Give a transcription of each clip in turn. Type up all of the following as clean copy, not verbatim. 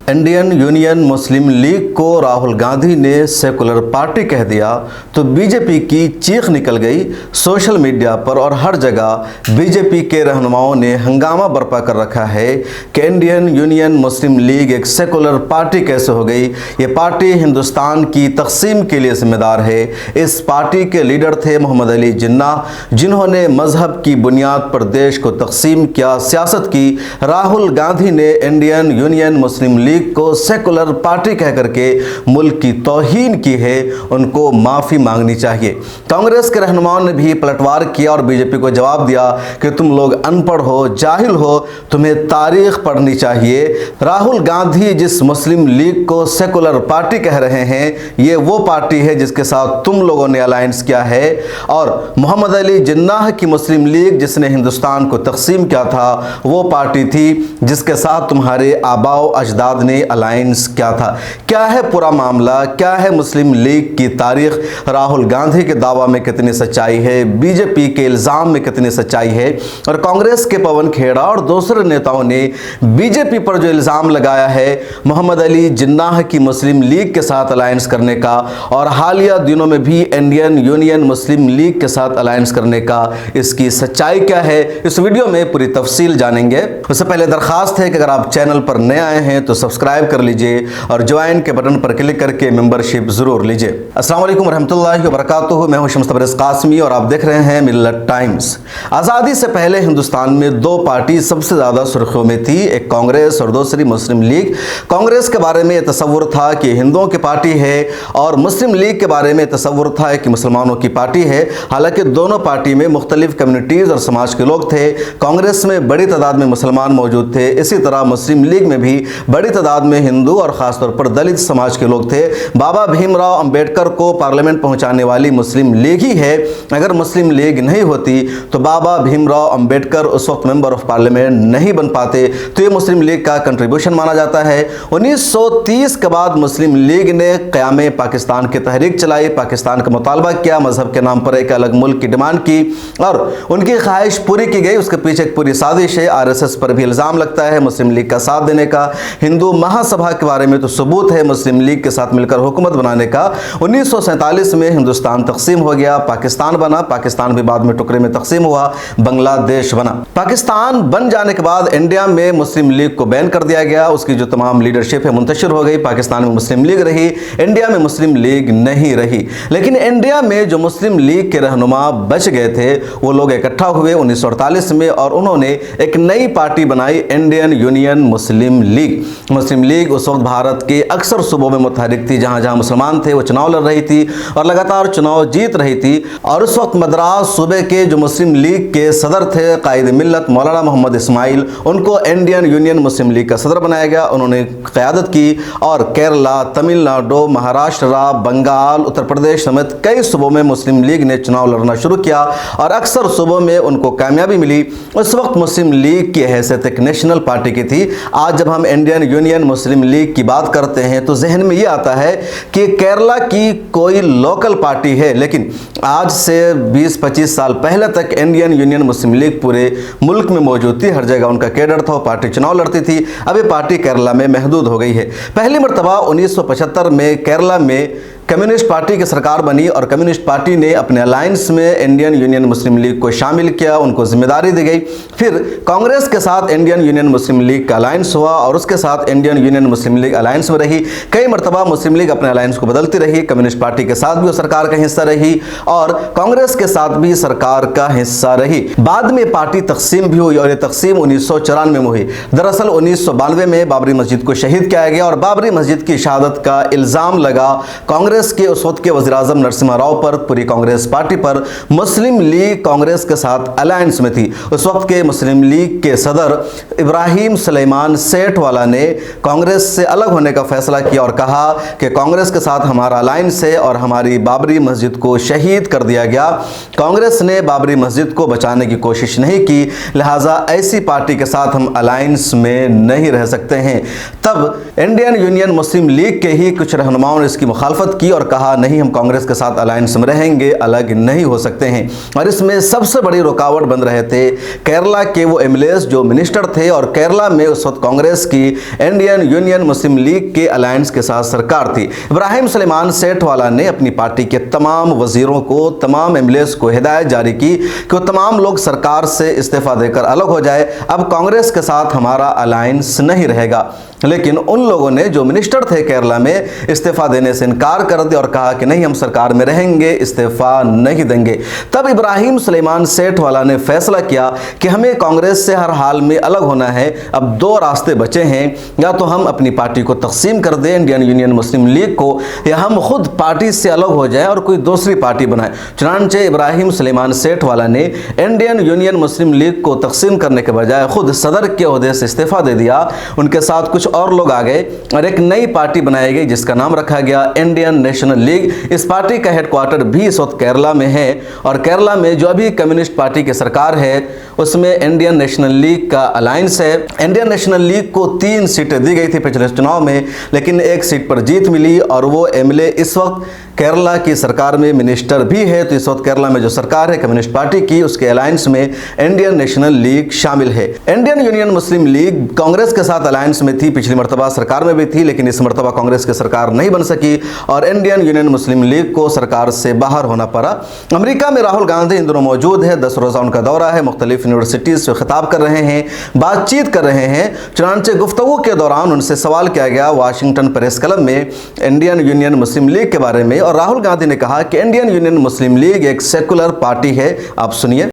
Indian union मुस्लिम league को राहुल गांधी ने secular party कह दिया तो बीजेपी की चीख निकल गई सोशल मीडिया पर और हर जगह बीजेपी के रहनुमाओं ने हंगामा बर्पा कर रखा है कि इंडियन यूनियन मुस्लिम लीग एक सेकुलर पार्टी कैसे हो गई। ये पार्टी हिंदुस्तान की तकसीम के लिए जिम्मेदार है। इस पार्टी के लीडर थे मोहम्मद अली जिन्नाह, जिन्होंने मजहब की बुनियाद पर देश को तकसीम किया, सियासत की। राहुल गांधी ने इंडियन यूनियन मुस्लिम लीग को सेकुलर पार्टी कह करके मुल्क की तौहीन की है, उनको माफ़ी मांगनी चाहिए। कांग्रेस के रहनुमाओं ने भी पलटवार किया और बीजेपी को जवाब दिया कि तुम लोग अनपढ़ हो, जाहिल हो, तुम्हें तारीख पढ़नी चाहिए। राहुल गांधी जिस मुस्लिम लीग को सेकुलर पार्टी कह रहे हैं, ये वो पार्टी है जिसके साथ तुम लोगों ने अलायंस किया है। और मोहम्मद अली जिन्नाह की मुस्लिम लीग जिसने हिंदुस्तान को तकसीम किया था, वो पार्टी थी जिसके साथ तुम्हारे आबाओ अजदाद ने अलायंस किया था। क्या है पूरा मामला, क्या है मुस्लिम लीग की तारीख, राहुल गांधी के दावा में कितनी सच्चाई है, बीजेपी के इल्ज़ाम में कितनी सच्चाई है। और कांग्रेस के पवन खेड़ा और दूसरे नेताओं ने बीजेपी पर जो इल्ज़ाम लगाया है मोहम्मद अली जिन्नाह की मुस्लिम लीग के साथ अलायंस करने का और हालिया दिनों में भी इंडियन यूनियन मुस्लिम लीग के साथ अलायंस करने का, इसकी सच्चाई क्या है, इस वीडियो में पूरी तफसील जानेंगे। उससे पहले दरखास्त है कि अगर आप चैनल पर नए आए हैं तो सब्सक्राइब कर लीजिए और ज्वाइन के बटन पर क्लिक करके मेंबरशिप जरूर लीजिए। अस्सलाम वालेकुम रहमतुल्लाहि व बरकातुहू। मैं हूं शम्स तबरेज़ कासमी और आप देख रहे हैं मिल्लत टाइम्स। आज़ादी से पहले हिंदुस्तान में दो पार्टी सबसे ज़्यादा सुर्खियों में थी, एक कांग्रेस और दूसरी मुस्लिम लीग। कांग्रेस के बारे में यह तस्वुर था कि हिंदुओं की पार्टी है और मुस्लिम लीग के बारे में तस्वुर था कि मुसलमानों की पार्टी है। हालांकि दोनों पार्टी में मुख्तलिफ कम्युनिटीज़ और समाज के लोग थे। कांग्रेस में बड़ी तादाद में मुसलमान मौजूद थे, इसी तरह मुस्लिम लीग में भी बड़ी तादाद में हिंदू और ख़ासतौर पर दलित समाज के लोग थे। बाबा भीमराव अंबेडकर को पार्लियामेंट पहुंचाने वाली मुस्लिम लीग ही है। अगर मुस्लिम लीग नहीं होती तो बाबा भीमराव अंबेडकर उस वक्त मेंबर ऑफ पार्लियामेंट नहीं बन पाते। तो ये मुस्लिम लीग का कंट्रीब्यूशन माना जाता है। 1930 के बाद मुस्लिम लीग ने क़याम पाकिस्तान की तहरीक चलाई, पाकिस्तान का मुतालबा किया, मजहब के नाम पर एक अलग मुल्क की डिमांड की और उनकी ख्वाहिश पूरी की गई। उसके पीछे एक पूरी साजिश है। RSS पर भी इल्ज़ाम लगता है मुस्लिम लीग का साथ देने का। हिंदू महासभा के बारे में तो सबूत है मुस्लिम लीग के साथ मिलकर हुकूमत बनाने का। 1947 में हिंदुस्तान तकसीम हो गया, पाकिस्तान बना। पाकिस्तान भी बाद में टुकड़े में तकसीम हुआ, बांग्लादेश बना। पाकिस्तान बन जाने के बाद इंडिया में मुस्लिम लीग को बैन कर दिया गया। उसकी जो तमाम लीडरशिप है मुंतशिर हो गई। पाकिस्तान में मुस्लिम लीग रही, इंडिया में मुस्लिम लीग नहीं रही। लेकिन इंडिया में जो मुस्लिम लीग के रहनुमा बच गए थे वो लोग इकट्ठा हुए 1948 में और उन्होंने एक नई पार्टी बनाई, इंडियन यूनियन मुस्लिम लीग। मुस्लिम लीग उस वक्त भारत के अक्सर सूबों में मुतहरिक थी, जहाँ जहाँ मुसलमान थे वो चुनाव लड़ रही थी और लगातार चुनाव जीत रही थी। और उस वक्त मद्रास सूबे के जो मुस्लिम लीग के सदर थे कायद मिल्लत मौलाना मोहम्मद इस्माइल, उनको इंडियन यूनियन मुस्लिम लीग का सदर बनाया गया। उन्होंने क़यादत की और केरला, तमिलनाडु, महाराष्ट्र, बंगाल, उत्तर प्रदेश समेत कई सूबों में मुस्लिम लीग ने चुनाव लड़ना शुरू किया और अक्सर सूबों में उनको कामयाबी मिली। उस वक्त मुस्लिम लीग की हैसियत एक नेशनल पार्टी की थी। आज जब हम इंडियन यूनियन मुस्लिम लीग की बात करते हैं तो जहन में ये आता है कि केरला की कोई लोकल पार्टी है, लेकिन आज से 20-25 साल पहले तक इंडियन यूनियन मुस्लिम लीग पूरे मुल्क में मौजूद थी। हर जगह उनका कैडर था, पार्टी चुनाव लड़ती थी। अब ये पार्टी केरला में महदूद हो गई है। पहली मरतबा 1975 में केरला में कम्युनिस्ट पार्टी की सरकार बनी और कम्युनिस्ट पार्टी ने अपने अलायंस में इंडियन यूनियन मुस्लिम लीग को शामिल किया, उनको जिम्मेदारी दी गई। फिर कांग्रेस के साथ इंडियन यूनियन मुस्लिम लीग का अलायंस हुआ और उसके साथ इंडियन यूनियन मुस्लिम लीग अलायंस में रही। कई मरतबा मुस्लिम लीग अपने अलायंस को बदलती रही, कम्युनिस्ट पार्टी के साथ भी वो सरकार का हिस्सा रही और कांग्रेस के साथ भी सरकार का हिस्सा रही। बाद में पार्टी तकसीम भी हुई और ये तकसीम 1994 में हुई। दरअसल 1992 में बाबरी मस्जिद को शहीद किया गया और बाबरी मस्जिद की शहादत का इल्ज़ाम लगा कांग्रेस के उस वक्त के वज़ीर-ए-आज़म नरसिम्हा राव पर, पूरी कांग्रेस पार्टी पर। मुस्लिम लीग कांग्रेस के साथ अलायंस में थी। उस वक्त के मुस्लिम लीग के सदर इब्राहिम सुलेमान सेठवाला ने कांग्रेस से अलग होने का फैसला किया और कहा कि कांग्रेस के साथ हमारा अलायंस है और हमारी बाबरी मस्जिद को शहीद कर दिया गया। कांग्रेस ने बाबरी मस्जिद को बचाने की कोशिश नहीं की, लिहाजा ऐसी पार्टी के साथ हम अलायंस में नहीं रह सकते हैं। तब इंडियन यूनियन मुस्लिम लीग के ही कुछ रहनुमाओं ने इसकी मुखालफत की की और कहा नहीं, हम कांग्रेस के साथ अलायंस में रहेंगे, अलग नहीं हो सकते हैं। और इसमें सबसे बड़ी रुकावट बन रहे थे केरला के वो एमएलएस जो मिनिस्टर थे, और केरला में उस वक्त कांग्रेस की इंडियन यूनियन मुस्लिम लीग के अलायंस के साथ सरकार थी। इब्राहिम सुलेमान सेठवाला ने अपनी पार्टी के तमाम वजीरों को, तमाम एमएलएस को हिदायत जारी की कि वो तमाम लोग सरकार से इस्तीफा देकर अलग हो जाए, अब कांग्रेस के साथ हमारा अलायंस नहीं रहेगा। लेकिन उन लोगों ने, जो मिनिस्टर थे केरला में, इस्तीफा देने से इनकार कर दिया और कहा कि नहीं, हम सरकार में रहेंगे, इस्तीफा नहीं देंगे। तब इब्राहिम सुलेमान सेठवाला ने फैसला किया कि हमें कांग्रेस से हर हाल में अलग होना है। अब दो रास्ते बचे हैं, या तो हम अपनी पार्टी को तकसीम कर दें, इंडियन यूनियन मुस्लिम लीग को, या हम खुद पार्टी से अलग हो जाएं और कोई दूसरी पार्टी बनाएं। चुनांचे इब्राहिम सुलेमान सेठवाला ने इंडियन यूनियन मुस्लिम लीग को तकसीम करने के बजाय खुद सदर के ओहदे से इस्तीफा दे दिया। उनके साथ कुछ और लोग आ गए और एक नई पार्टी बनाई गई जिसका नाम रखा गया इंडियन नेशनल लीग। इस पार्टी का हेडक्वार्टर भी इस वक्त केरला में है, और केरला में जो अभी कम्युनिस्ट पार्टी की सरकार है उसमें इंडियन नेशनल लीग का अलायंस है। इंडियन नेशनल लीग को 3 सीटें दी गई थी पिछले चुनाव में, लेकिन 1 सीट पर जीत मिली, और वो एमएलए इस वक्त केरला की सरकार में मिनिस्टर भी है। तो इस वक्त केरला में जो सरकार है कम्युनिस्ट पार्टी की, उसके अलायंस में इंडियन नेशनल लीग शामिल है। इंडियन यूनियन मुस्लिम लीग कांग्रेस के साथ अलायंस में थी, पिछली मरतबा सरकार में भी थी, लेकिन इस मरतबा कांग्रेस की सरकार नहीं बन सकी और इंडियन यूनियन मुस्लिम लीग को सरकार से बाहर होना पड़ा। अमेरिका में राहुल गांधी इन दिनों मौजूद है, 10 रोज़ा उनका दौरा है, मुख्तलिफ यूनिवर्सिटीज़ से खिताब कर रहे हैं, बातचीत कर रहे हैं। चुनांचे गुफ्तगू के दौरान उनसे सवाल किया गया वाशिंगटन प्रेस क्लब में इंडियन यूनियन मुस्लिम लीग के बारे में, और राहुल गांधी ने कहा कि इंडियन यूनियन मुस्लिम लीग एक सेकुलर पार्टी है। आप सुनिए।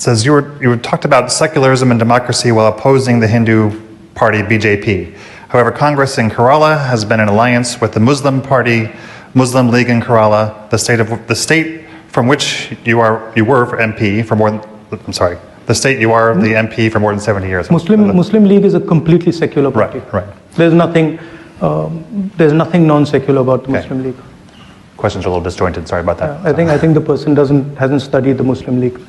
Says you talked about secularism and democracy while opposing the Hindu party BJP. However, Congress in Kerala has been in alliance with the Muslim party, Muslim League in Kerala, the state from which you were MP for more than, I'm sorry, the state you are the MP for more than 70 years. Muslim League is a completely secular party. Right. There's nothing non-secular about the Muslim League. Questions are a little disjointed. Sorry about that. I think the person hasn't studied the Muslim League.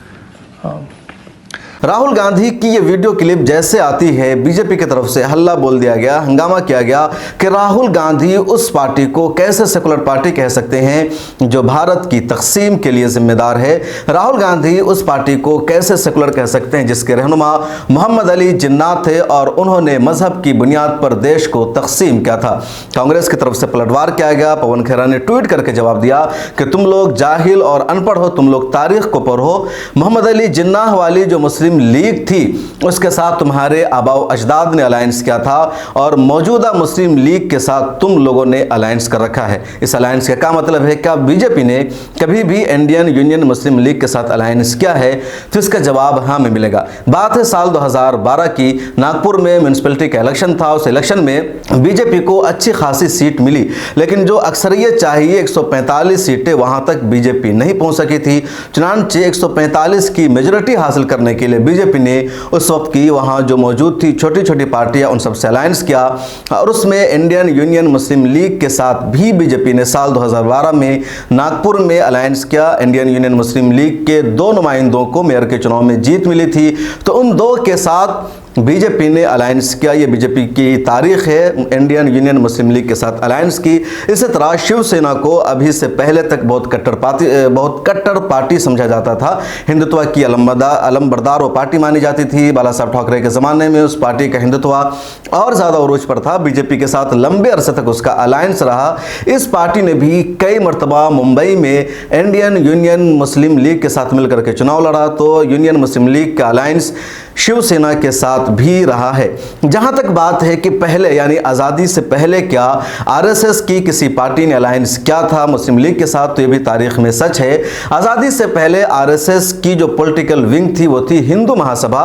Rahul Gandhi की ये video clip जैसे आती है, BJP की तरफ से हल्ला बोल दिया गया, हंगामा किया गया कि राहुल गांधी उस पार्टी को कैसे सेकुलर पार्टी कह सकते हैं जो भारत की तकसीम के लिए जिम्मेदार है। राहुल गांधी उस पार्टी को कैसे सेकुलर कह सकते हैं जिसके रहनुमा मोहम्मद अली जिन्ना थे और उन्होंने मजहब की बुनियाद पर देश को तकसीम किया था। कांग्रेस की तरफ से पलटवार किया गया। पवन खेरा ने ट्वीट करके जवाब दिया कि तुम लोग जाहिल और अनपढ़ हो, तुम लोग तारीख को पढ़ो। मोहम्मद अली जिन्ना वाली जो मुस्लिम लीग थी उसके साथ तुम्हारे आबाओ अजदाद ने अलायंस किया था, और मौजूदा मुस्लिम लीग के साथ तुम लोगों ने अलायंस कर रखा है। इस अलायंस का क्या मतलब है? क्या बीजेपी ने कभी भी इंडियन यूनियन मुस्लिम लीग के साथ अलायंस किया है? तो इसका जवाब हाँ में मिलेगा। बात है साल 2012 की, नागपुर में म्यूनसिपैलिटी का इलेक्शन था। उस इलेक्शन में बीजेपी को अच्छी खासी सीट मिली, लेकिन जो अक्सरियत चाहिए 145 सीटें, वहां तक बीजेपी नहीं पहुंच सकी थी। चुनांचे 145 की मेजोरिटी हासिल करने के लिए बीजेपी ने उस वक्त की वहां जो मौजूद थी छोटी छोटी पार्टियां, उन सबसे अलायंस किया, और उसमें इंडियन यूनियन मुस्लिम लीग के साथ भी बीजेपी ने साल 2012 में नागपुर में अलायंस किया। इंडियन यूनियन मुस्लिम लीग के 2 नुमाइंदों को मेयर के चुनाव में जीत मिली थी, तो उन 2 के साथ बीजेपी ने अलायंस किया। ये बीजेपी की तारीख है, इंडियन यूनियन मुस्लिम लीग के साथ अलायंस की। इसी तरह शिवसेना को अभी से पहले तक बहुत कट्टर पार्टी समझा जाता था। हिंदुत्व की अलमबरदार वो पार्टी मानी जाती थी। बाला साहब ठाकरे के ज़माने में उस पार्टी का हिंदुत्व और ज़्यादा उरूज पर था। बीजेपी के साथ लंबे अरसे तक उसका अलायंस रहा। इस पार्टी ने भी कई मरतबा मुंबई में इंडियन यूनियन मुस्लिम लीग के साथ मिलकर के चुनाव लड़ा, तो यूनियन मुस्लिम लीग का अलायंस शिवसेना के साथ भी रहा है। जहां तक बात है कि पहले यानी आज़ादी से पहले क्या आरएसएस की किसी पार्टी ने अलायंस किया था मुस्लिम लीग के साथ, तो ये भी तारीख में सच है। आज़ादी से पहले आरएसएस की जो पॉलिटिकल विंग थी वो थी हिंदू महासभा,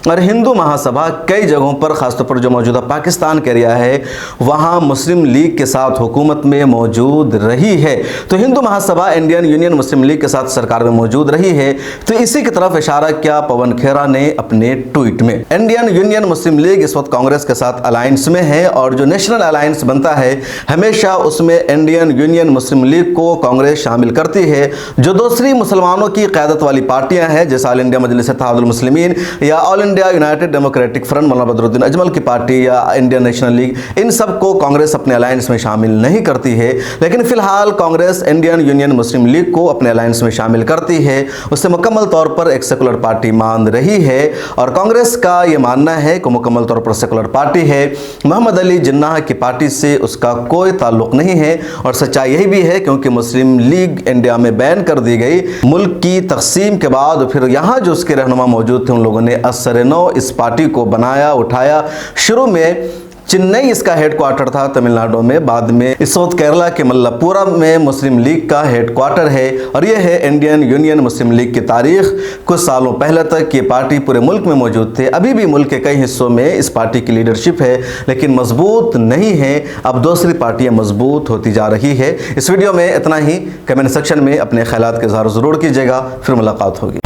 और हिंदू महासभा कई जगहों पर, खासतौर पर जो मौजूदा पाकिस्तान का एरिया है वहाँ मुस्लिम लीग के साथ हुकूमत में मौजूद रही है। तो हिंदू महासभा इंडियन यूनियन मुस्लिम लीग के साथ सरकार में मौजूद रही है। तो इसी की तरफ इशारा किया पवन खेरा ने अपने ट्वीट में। इंडियन यूनियन मुस्लिम लीग इस वक्त कांग्रेस के साथ अलायंस में है और जो नेशनल अलायंस बनता है हमेशा उसमें इंडियन यूनियन मुस्लिम लीग को कांग्रेस शामिल करती है। जो दूसरी मुसलमानों की क़यादत वाली पार्टियां हैं जैसे ऑल इंडिया मजलिस इत्तेहादुल मुस्लिमीन या all India United democratic front मौलाना बदरुद्दीन अजमल की पार्टी या इंडियन नेशनल लीग, इन सब को कांग्रेस अपने अलायंस में शामिल नहीं करती है। लेकिन फिलहाल कांग्रेस इंडियन यूनियन मुस्लिम लीग को अपने अलायंस में शामिल करती है, उसे मुकम्मल तौर पर एक सेकुलर पार्टी मान रही है और कांग्रेस का यह मानना है कि मुकम्मल तौर पर सेकुलर पार्टी है। मोहम्मद अली जिन्नाह की पार्टी से उसका कोई ताल्लुक नहीं है और सच्चाई यही भी है क्योंकि मुस्लिम लीग इंडिया में बैन कर दी गई। मुल्क की तकसीम के बाद फिर यहाँ जो उसके रहनुमा मौजूद थे उन लोगों ने असर नौ इस पार्टी को बनाया उठाया। शुरू में चेन्नई इसका हेडक्वार्टर था तमिलनाडु में, बाद में इस वक्त केरला के मल्लापुरम में मुस्लिम लीग का हेडक्वार्टर है और यह है इंडियन यूनियन मुस्लिम लीग की तारीख। कुछ सालों पहले तक ये पार्टी पूरे मुल्क में मौजूद थे, अभी भी मुल्क के कई हिस्सों में इस पार्टी की लीडरशिप है लेकिन मजबूत नहीं है। अब दूसरी पार्टियां मजबूत होती जा रही है। इस वीडियो में इतना ही। कमेंट सेक्शन में अपने ख्यालात के इज़हार ज़रूर कीजिएगा। फिर मुलाकात होगी।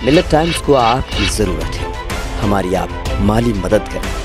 मिल्लत टाइम्स को आपकी ज़रूरत है, हमारी आप माली मदद करें।